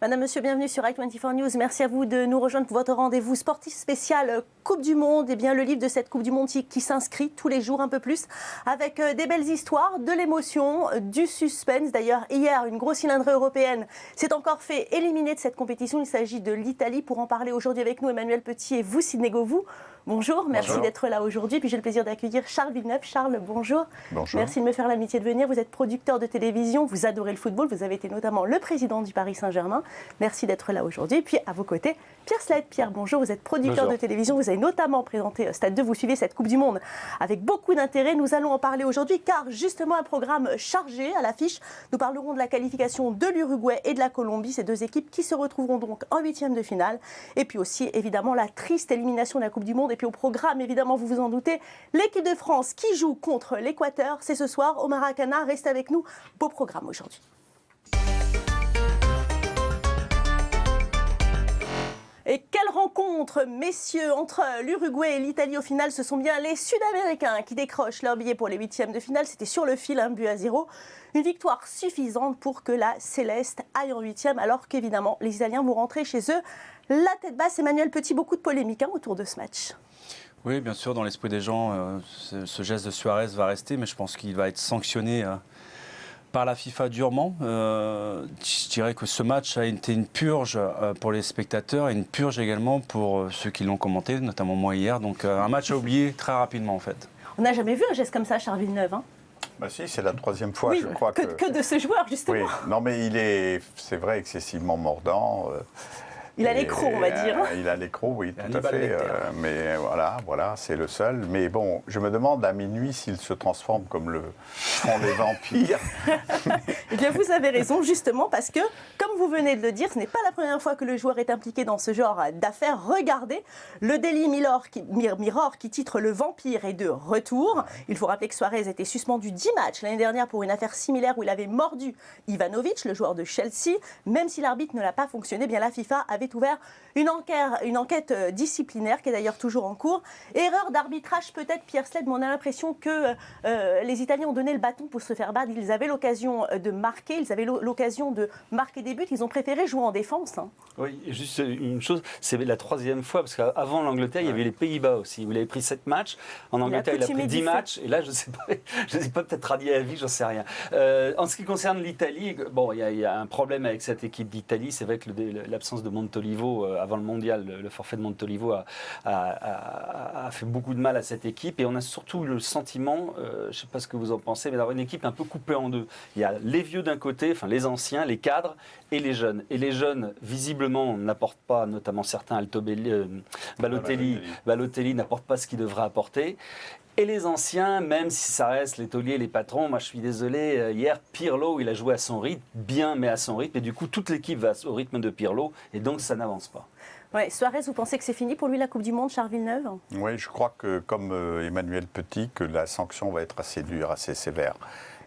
Madame, Monsieur, bienvenue sur i24 News. Merci à vous de nous rejoindre pour votre rendez-vous sportif spécial Coupe du Monde. Eh bien, le livre de cette Coupe du Monde qui s'inscrit tous les jours un peu plus avec des belles histoires, de l'émotion, du suspense. D'ailleurs, hier, une grosse cylindrée européenne s'est encore fait éliminer de cette compétition. Il s'agit de l'Italie. Pour en parler aujourd'hui avec nous, Emmanuel Petit et vous, Sidney Govou. Bonjour, merci d'être là aujourd'hui. Puis j'ai le plaisir d'accueillir Charles Villeneuve. Charles, bonjour. Bonjour. Merci de me faire l'amitié de venir. Vous êtes producteur de télévision, vous adorez le football, vous avez été notamment le président du Paris Saint-Germain. Merci d'être là aujourd'hui. Et puis à vos côtés, Pierre Sled. Pierre, bonjour, vous êtes producteur de télévision, vous avez notamment présenté Stade 2, vous suivez cette Coupe du Monde avec beaucoup d'intérêt. Nous allons en parler aujourd'hui car justement un programme chargé à l'affiche. Nous parlerons de la qualification de l'Uruguay et de la Colombie, ces deux équipes qui se retrouveront donc en huitième de finale. Et puis aussi évidemment la triste élimination de la Coupe du Monde. Et puis au programme, évidemment, vous vous en doutez, l'équipe de France qui joue contre l'Équateur. C'est ce soir au Maracana. Restez avec nous. Beau programme aujourd'hui. Et quelle rencontre, messieurs, entre l'Uruguay et l'Italie. Au final, ce sont bien les Sud-Américains qui décrochent leur billet pour les huitièmes de finale. C'était sur le fil, 1-0. Une victoire suffisante pour que la Céleste aille en huitième, alors qu'évidemment, les Italiens vont rentrer chez eux la tête basse. Emmanuel Petit, beaucoup de polémiques autour de ce match. Oui, bien sûr, dans l'esprit des gens, ce geste de Suarez va rester, mais je pense qu'il va être sanctionné par la FIFA durement. Je dirais que ce match a été une purge pour les spectateurs et une purge également pour ceux qui l'ont commenté, notamment moi hier. Donc un match à oublier très rapidement en fait. On n'a jamais vu un geste comme ça, Charles Villeneuve. Bah si, c'est la troisième fois, oui, je crois que de ce joueur, justement. Oui. Non, mais c'est vrai, excessivement mordant. Il a l'écrou, on va dire. Il a l'écrou, oui, tout à fait. Mais voilà, c'est le seul. Mais bon, je me demande à minuit s'il se transforme comme le font les vampires. Eh bien, vous avez raison, justement, parce que, comme vous venez de le dire, ce n'est pas la première fois que le joueur est impliqué dans ce genre d'affaires. Regardez, le Daily Mirror qui titre Le Vampire est de retour. Il faut rappeler que Suarez était suspendu 10 matchs l'année dernière pour une affaire similaire où il avait mordu Ivanovic, le joueur de Chelsea. Même si l'arbitre ne l'a pas fonctionné, bien la FIFA avait ouvert une enquête disciplinaire qui est d'ailleurs toujours en cours. Erreur d'arbitrage peut-être, Pierre Sled, mais on a l'impression que les Italiens ont donné le bâton pour se faire battre. Ils avaient l'occasion de marquer, ils avaient l'occasion de marquer des buts, ils ont préféré jouer en défense. Oui, juste une chose, c'est la troisième fois, parce qu'avant l'Angleterre, il y avait les Pays-Bas aussi. Vous l'avez pris 7 matchs, en Angleterre il a pris 10 matchs, et là je ne sais pas, peut-être radié à vie, j'en sais rien. En ce qui concerne l'Italie, bon, il y a un problème avec cette équipe d'Italie, c'est vrai que l'absence de Montolivo avant le mondial, le forfait de Montolivo a fait beaucoup de mal à cette équipe, et on a surtout le sentiment, je ne sais pas ce que vous en pensez, mais d'avoir une équipe un peu coupée en deux. Il y a les vieux d'un côté, enfin les anciens, les cadres, et les jeunes. Et les jeunes, visiblement, n'apportent pas, notamment certains, Balotelli n'apporte pas ce qu'il devrait apporter. Et les anciens, même si ça reste les tauliers, les patrons, moi je suis désolé, hier Pirlo il a joué à son rythme, bien mais à son rythme, et du coup toute l'équipe va au rythme de Pirlo, et donc ça n'avance pas. Ouais, Suarez, vous pensez que c'est fini pour lui la Coupe du Monde, Charles Villeneuve ? Oui, je crois que comme Emmanuel Petit, que la sanction va être assez dure, assez sévère.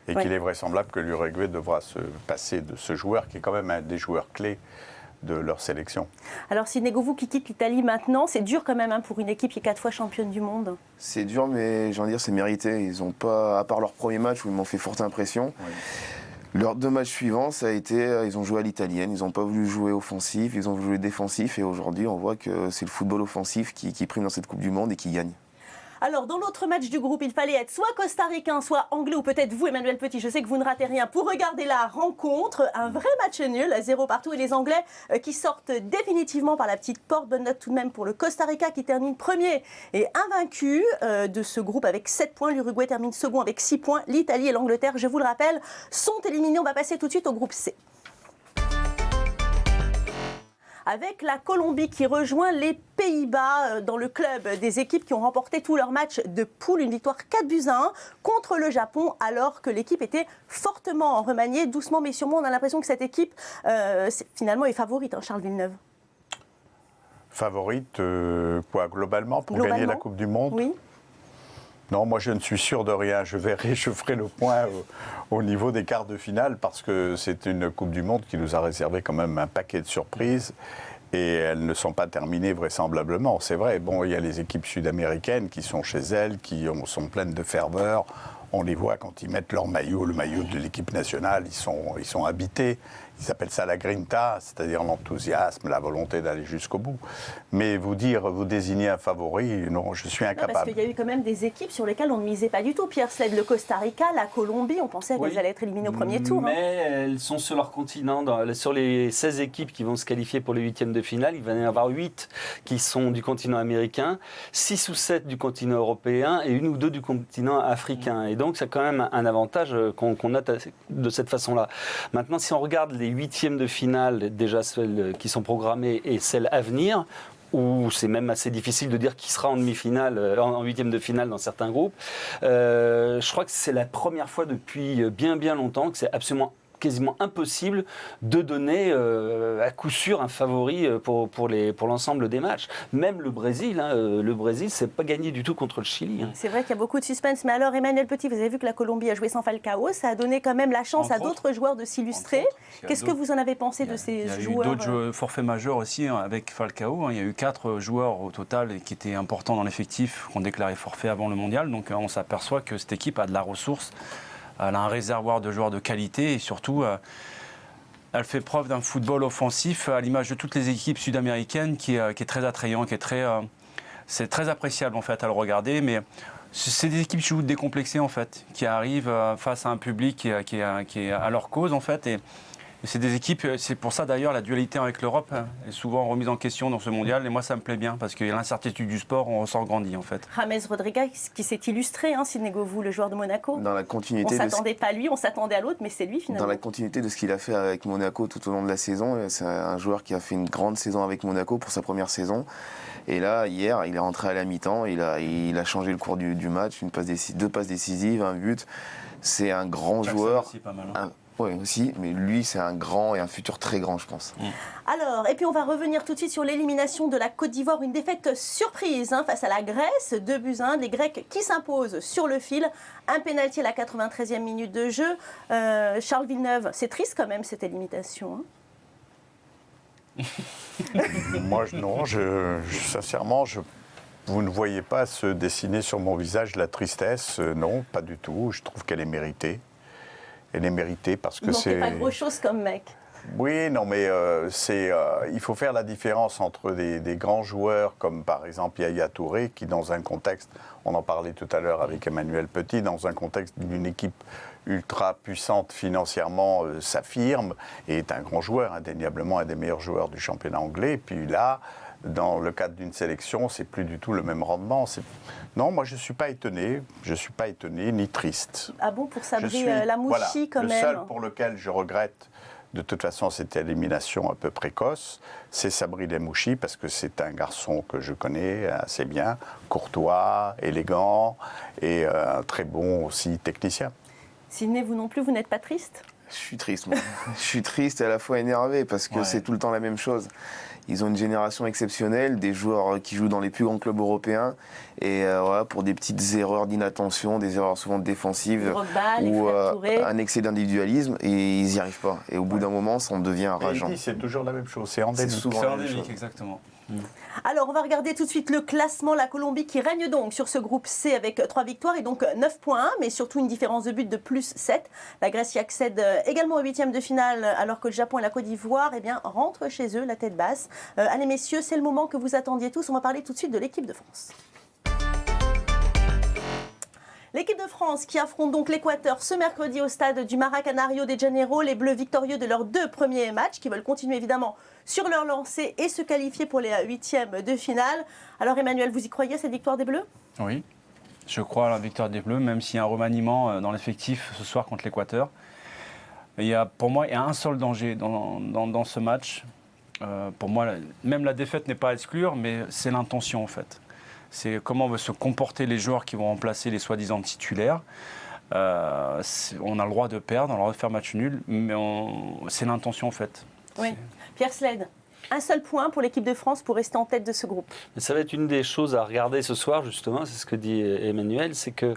Et qu'il est vraisemblable que l'Uruguay devra se passer de ce joueur qui est quand même un des joueurs clés de leur sélection. Alors Sidney Govou qui quitte l'Italie maintenant, c'est dur quand même pour une équipe qui est 4 fois championne du monde. C'est dur, mais j'ai envie de dire c'est mérité. Ils n'ont pas, à part leur premier match où ils m'ont fait forte impression, leurs 2 matchs suivants, ça a été, ils ont joué à l'italienne, ils n'ont pas voulu jouer offensif, ils ont voulu jouer défensif, et aujourd'hui on voit que c'est le football offensif qui prime dans cette Coupe du Monde et qui gagne. Alors, dans l'autre match du groupe, il fallait être soit costaricain, soit anglais, ou peut-être vous, Emmanuel Petit, je sais que vous ne ratez rien, pour regarder la rencontre. Un vrai match nul, 0 partout, et les Anglais qui sortent définitivement par la petite porte. Bonne note tout de même pour le Costa Rica qui termine premier et invaincu de ce groupe avec 7 points. L'Uruguay termine second avec 6 points. L'Italie et l'Angleterre, je vous le rappelle, sont éliminés. On va passer tout de suite au groupe C, avec la Colombie qui rejoint les Pays-Bas dans le club des équipes qui ont remporté tous leurs matchs de poule. Une victoire 4-1 contre le Japon, alors que l'équipe était fortement remaniée. Doucement mais sûrement, on a l'impression que cette équipe finalement est favorite, Charles Villeneuve. Favorite, globalement, pour gagner la Coupe du Monde ? Oui. Non, moi je ne suis sûr de rien. Je ferai le point au niveau des quarts de finale, parce que c'est une Coupe du Monde qui nous a réservé quand même un paquet de surprises, et elles ne sont pas terminées vraisemblablement. C'est vrai, bon, il y a les équipes sud-américaines qui sont chez elles, qui sont pleines de ferveur. On les voit quand ils mettent leur maillot, le maillot de l'équipe nationale, ils sont habités. Ils appellent ça la grinta, c'est-à-dire l'enthousiasme, la volonté d'aller jusqu'au bout. Mais vous désigner un favori, non, je suis incapable. Parce qu'il y a eu quand même des équipes sur lesquelles on ne misait pas du tout. Pierre Sled, le Costa Rica, la Colombie, on pensait qu'elles allaient être éliminées au premier tour. Mais elles sont sur leur continent. Sur les 16 équipes qui vont se qualifier pour les huitièmes de finale, il va y en avoir 8 qui sont du continent américain, 6 ou 7 du continent européen et 1 ou 2 du continent africain. Et donc, c'est quand même un avantage qu'on a de cette façon-là. Maintenant, si on regarde les huitièmes de finale, déjà celles qui sont programmées et celles à venir, où c'est même assez difficile de dire qui sera en demi-finale, en huitième de finale dans certains groupes, je crois que c'est la première fois depuis bien longtemps que c'est absolument quasiment impossible de donner à coup sûr un favori pour l'ensemble des matchs. Même le Brésil, c'est pas gagné du tout contre le Chili. Hein. C'est vrai qu'il y a beaucoup de suspense. Mais alors, Emmanuel Petit, vous avez vu que la Colombie a joué sans Falcao. Ça a donné quand même la chance à d'autres joueurs de s'illustrer. Qu'est-ce que vous en avez pensé de ces joueurs? Il y a eu d'autres forfaits majeurs aussi avec Falcao. Il y a eu 4 joueurs au total qui étaient importants dans l'effectif, qui ont déclaré forfait avant le mondial. Donc on s'aperçoit que cette équipe a de la ressource. Elle a un réservoir de joueurs de qualité et surtout, elle fait preuve d'un football offensif à l'image de toutes les équipes sud-américaines qui est très attrayant, c'est très appréciable en fait à le regarder. Mais c'est des équipes qui jouent décomplexées en fait, qui arrivent face à un public qui est à leur cause en fait. Et c'est des équipes, c'est pour ça d'ailleurs la dualité avec l'Europe est souvent remise en question dans ce mondial. Et moi ça me plaît bien parce qu'il y a l'incertitude du sport, on ressort grandi en fait. James Rodriguez qui s'est illustré, Sidney Govou, le joueur de Monaco. Dans la continuité on ne s'attendait pas à lui, on s'attendait à l'autre, mais c'est lui finalement. Dans la continuité de ce qu'il a fait avec Monaco tout au long de la saison, c'est un joueur qui a fait une grande saison avec Monaco pour sa première saison. Et là, hier, il est rentré à la mi-temps, il a changé le cours du match, 2 passes décisives, un but. C'est un grand joueur. Aussi, pas mal, hein. Oui, aussi, mais lui, c'est un grand et un futur très grand, je pense. Alors, et puis on va revenir tout de suite sur l'élimination de la Côte d'Ivoire, une défaite surprise face à la Grèce, 2-1, les Grecs qui s'imposent sur le fil, un pénalty à la 93e minute de jeu. Charles Villeneuve, c'est triste quand même cette élimination. Moi, non, sincèrement, vous ne voyez pas se dessiner sur mon visage la tristesse, non, pas du tout, je trouve qu'elle est méritée. Elle est méritée parce que c'est... pas gros-chose comme mec. Oui, non, mais il faut faire la différence entre des grands joueurs comme par exemple Yaya Touré, qui dans un contexte, on en parlait tout à l'heure avec Emmanuel Petit, dans un contexte d'une équipe ultra puissante financièrement s'affirme et est un grand joueur, indéniablement un des meilleurs joueurs du championnat anglais. Et puis là, dans le cadre d'une sélection, c'est plus du tout le même rendement. Non, moi je ne suis pas étonné, ni triste. Ah bon, pour Sabri Lamouchi quand même. Le seul pour lequel je regrette, de toute façon, cette élimination un peu précoce, c'est Sabri Lamouchi, parce que c'est un garçon que je connais assez bien, courtois, élégant et très bon aussi technicien. Sidney, vous non plus, vous n'êtes pas triste? Je suis triste, moi. Je suis triste et à la fois énervé parce que c'est tout le temps la même chose. Ils ont une génération exceptionnelle, des joueurs qui jouent dans les plus grands clubs européens et pour des petites erreurs d'inattention, des erreurs souvent défensives ou un excès d'individualisme et ils n'y arrivent pas. Et au bout d'un moment, ça en devient rageant. C'est toujours la même chose, c'est endémique. C'est souvent la même chose. Exactement. Alors, on va regarder tout de suite le classement. La Colombie qui règne donc sur ce groupe C avec 3 victoires et donc 9 points, mais surtout une différence de but de plus 7. La Grèce y accède également aux 8e de finale, alors que le Japon et la Côte d'Ivoire rentrent chez eux, la tête basse. Allez, messieurs, c'est le moment que vous attendiez tous. On va parler tout de suite de l'équipe de France. L'équipe de France qui affronte donc l'Équateur ce mercredi au stade du Maracanã Rio de Janeiro. Les Bleus victorieux de leurs 2 premiers matchs qui veulent continuer évidemment sur leur lancée et se qualifier pour les 8e de finale. Alors Emmanuel, vous y croyez à cette victoire des Bleus? Oui, je crois à la victoire des Bleus, même s'il y a un remaniement dans l'effectif ce soir contre l'Équateur. Pour moi, il y a un seul danger dans ce match. Pour moi, même la défaite n'est pas à exclure, mais c'est l'intention en fait. C'est comment vont se comporter les joueurs qui vont remplacer les soi-disant titulaires. On a le droit de perdre, on a le droit de faire match nul, mais c'est l'intention en fait. Oui. Pierre Sled. Un seul point pour l'équipe de France pour rester en tête de ce groupe. Ça va être une des choses à regarder ce soir, justement, c'est ce que dit Emmanuel, c'est que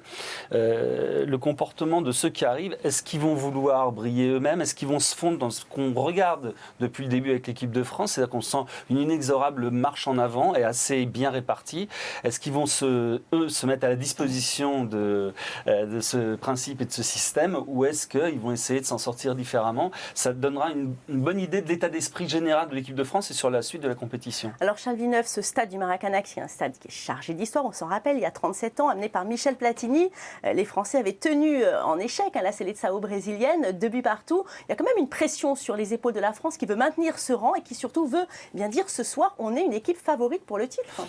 le comportement de ceux qui arrivent, est-ce qu'ils vont vouloir briller eux-mêmes? Est-ce qu'ils vont se fondre dans ce qu'on regarde depuis le début avec l'équipe de France? C'est-à-dire qu'on sent une inexorable marche en avant et assez bien répartie. Est-ce qu'ils vont se mettre à la disposition de ce principe et de ce système, ou est-ce qu'ils vont essayer de s'en sortir différemment? Ça donnera une bonne idée de l'état d'esprit général de l'équipe de France et sur la suite de la compétition. Alors Charles Villeneuve, ce stade du Maracanã, qui est un stade qui est chargé d'histoire, on s'en rappelle, il y a 37 ans, amené par Michel Platini, les Français avaient tenu en échec la Seleção brésilienne, 2 buts partout. Il y a quand même une pression sur les épaules de la France qui veut maintenir ce rang et qui surtout veut bien dire ce soir, on est une équipe favorite pour le titre.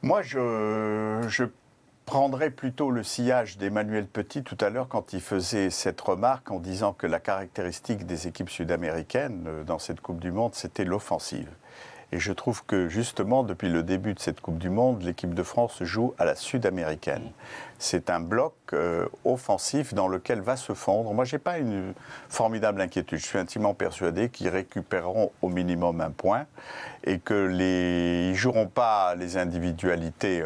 Moi, je prendrais plutôt le sillage d'Emmanuel Petit tout à l'heure quand il faisait cette remarque en disant que la caractéristique des équipes sud-américaines dans cette Coupe du Monde, c'était l'offensive. Et je trouve que justement, depuis le début de cette Coupe du Monde, l'équipe de France joue à la sud-américaine. C'est un bloc offensif dans lequel va se fondre. Moi, je n'ai pas une formidable inquiétude. Je suis intimement persuadé qu'ils récupéreront au minimum un point et qu'ils ne joueront pas les individualités,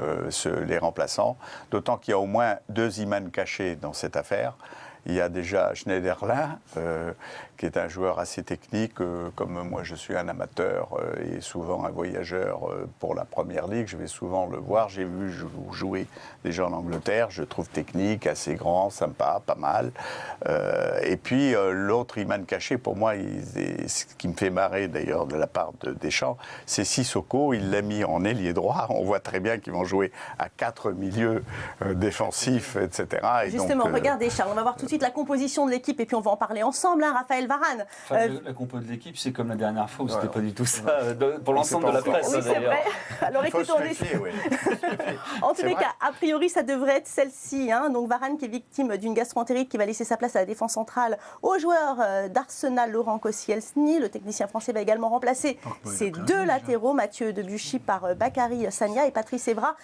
les remplaçants, d'autant qu'il y a au moins 2 Iman cachés dans cette affaire. Il y a déjà Schneiderlin, qui est un joueur assez technique, comme moi je suis un amateur et souvent un voyageur pour la Première Ligue. Je vais souvent le voir. J'ai vu jouer déjà en Angleterre. Je trouve technique, assez grand, sympa, pas mal. Et puis l'autre Iman caché, pour moi, ce qui me fait marrer d'ailleurs de la part de Deschamps, c'est Sissoko. Il l'a mis en ailier droit. On voit très bien qu'ils vont jouer à 4 milieux défensifs, etc. Et justement, donc, regardez Charles, on va voir tout de suite la composition de l'équipe et puis on va en parler ensemble, hein, Raphaël Varane. Enfin, la compo de l'équipe, c'est comme la dernière fois où c'était pas du tout ça, pour l'ensemble de la presse. Oui, c'est vrai. Alors écoutez, en tous les cas, a priori, ça devrait être celle-ci. Hein. Donc Varane qui est victime d'une gastro-entérite qui va laisser sa place à la défense centrale au joueur d'Arsenal, Laurent Koscielny. Le technicien français va également remplacer ses 2 latéraux, Mathieu Debuchy par Bakary Sagna et Patrice Evra,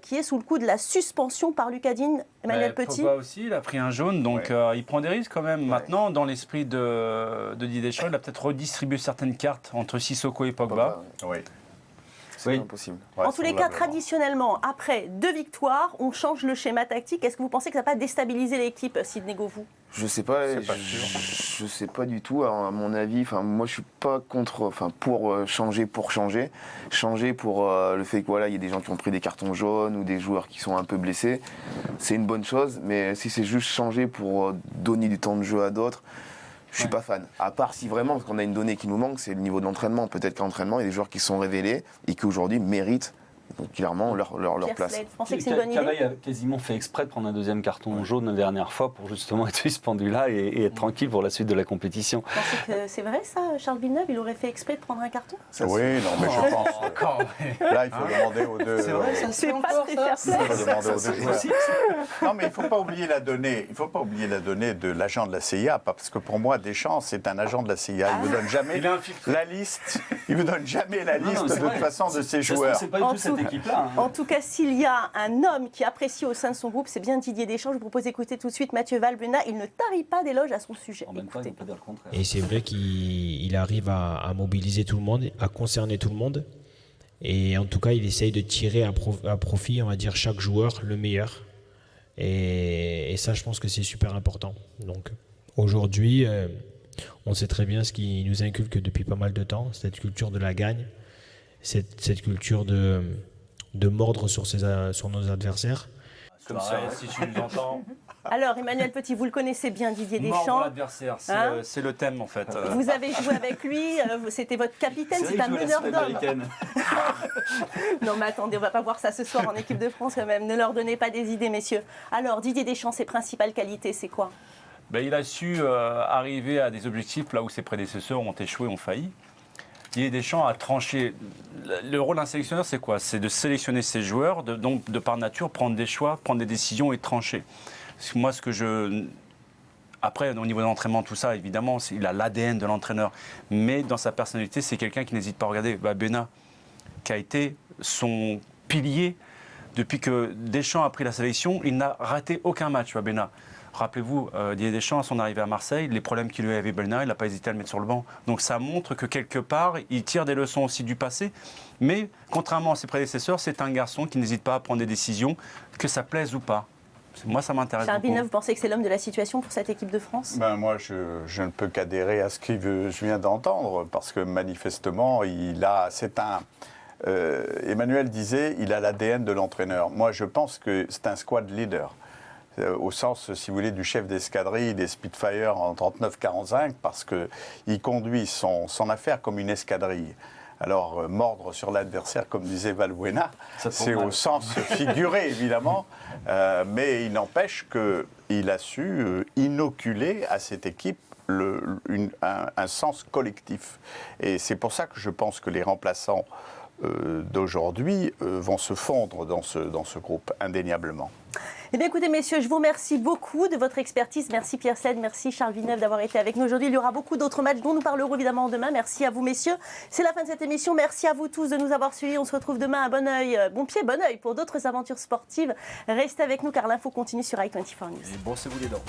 qui est sous le coup de la suspension par Lucas Digne. Emmanuel Petit. Pogba aussi, il a pris un jaune, donc il prend des risques quand même. Maintenant, dans l'esprit de Didier Deschamps, il a peut-être redistribué certaines cartes entre Sissoko et Pogba. Oui. C'est impossible. En tous les cas, traditionnellement, après 2 victoires, on change le schéma tactique. Est-ce que vous pensez que ça va pas déstabiliser l'équipe, Sidney Govou? Je sais pas, je sais pas du tout. Alors, à mon avis, moi je suis pas pour changer pour changer. Changer pour le fait que voilà, il y a des gens qui ont pris des cartons jaunes ou des joueurs qui sont un peu blessés, c'est une bonne chose. Mais si c'est juste changer pour donner du temps de jeu à d'autres, je suis pas fan. À part si vraiment, parce qu'on a une donnée qui nous manque, c'est le niveau de l'entraînement. Peut-être qu'à l'entraînement, il y a des joueurs qui sont révélés et qui aujourd'hui méritent clairement leur place. Vous pensez que c'est une bonne idée? Cavaille a quasiment fait exprès de prendre un 2e carton jaune la dernière fois pour justement être suspendu là et être tranquille pour la suite de la compétition. Vous pensez que c'est vrai ça, Charles Villeneuve? Il aurait fait exprès de prendre un carton? Oui, non, mais je pense. Là, il faut demander aux 2. C'est vrai, ça se fait pas encore, ça. Il faut demander aux 2 joueurs. Non, mais il ne faut pas oublier la donnée. Il faut pas oublier la donnée de l'agent de la CIA, parce que pour moi, Deschamps, c'est un agent de la CIA. Il ne vous donne jamais la liste. Il vous donne jamais la liste de toute façon de ses joueurs. C'est pas du tout cette équipe-là. En tout cas, s'il y a un homme qui apprécie au sein de son groupe, c'est bien Didier Deschamps. Je vous propose d'écouter tout de suite Mathieu Valbuena. Il ne tarit pas d'éloges à son sujet. En même temps, il ne peut pas dire le contraire. Et c'est vrai qu'il arrive à mobiliser tout le monde, à concerner tout le monde. Et en tout cas, il essaye de tirer à profit, on va dire, chaque joueur le meilleur. Et ça, je pense que c'est super important. Donc aujourd'hui, on sait très bien ce qui nous inculque depuis pas mal de temps, cette culture de la gagne, cette culture de mordre sur nos adversaires. Comme ça, si tu nous entends. Alors, Emmanuel Petit, vous le connaissez bien, Didier Mordre Deschamps. l'adversaire, c'est le thème en fait. Vous avez joué avec lui, c'était votre capitaine, c'est un meneur d'hommes. Non mais attendez, on ne va pas voir ça ce soir en équipe de France quand même. Ne leur donnez pas des idées, messieurs. Alors, Didier Deschamps, ses principales qualités, c'est quoi? Il a su arriver à des objectifs là où ses prédécesseurs ont échoué, ont failli. Didier Deschamps a tranché. Le rôle d'un sélectionneur, c'est quoi? C'est de sélectionner ses joueurs, donc de par nature, prendre des choix, prendre des décisions et trancher. Moi, Après, au niveau de l'entraînement, tout ça, évidemment, il a l'ADN de l'entraîneur. Mais dans sa personnalité, c'est quelqu'un qui n'hésite pas à regarder. Bena, qui a été son pilier depuis que Deschamps a pris la sélection, il n'a raté aucun match, Bena. Rappelez-vous, Didier Deschamps, à son arrivée à Marseille, les problèmes qu'il a eu avec Bellerin, il n'a pas hésité à le mettre sur le banc. Donc ça montre que quelque part, il tire des leçons aussi du passé. Mais contrairement à ses prédécesseurs, c'est un garçon qui n'hésite pas à prendre des décisions, que ça plaise ou pas. Moi, ça m'intéresse beaucoup. Charles Villeneuve, vous pensez que c'est l'homme de la situation pour cette équipe de France ? Moi, je ne peux qu'adhérer à ce que je viens d'entendre, parce que manifestement, Emmanuel disait, il a l'ADN de l'entraîneur. Moi, je pense que c'est un squad leader, au sens, si vous voulez, du chef d'escadrille des Spitfire en 39-45, parce qu'il conduit son affaire comme une escadrille. Alors, mordre sur l'adversaire, comme disait Valbuena, c'est au sens figuré, évidemment, mais il n'empêche qu'il a su inoculer à cette équipe un sens collectif. Et c'est pour ça que je pense que les remplaçants d'aujourd'hui vont se fondre dans ce groupe, indéniablement. Eh bien, écoutez, messieurs, je vous remercie beaucoup de votre expertise. Merci Pierre Sène, merci Charles Villeneuve d'avoir été avec nous aujourd'hui. Il y aura beaucoup d'autres matchs dont nous parlerons évidemment demain. Merci à vous, messieurs. C'est la fin de cette émission. Merci à vous tous de nous avoir suivis. On se retrouve demain à bon pied, bon oeil pour d'autres aventures sportives. Restez avec nous car l'info continue sur i24 News. Et brossez-vous les dents.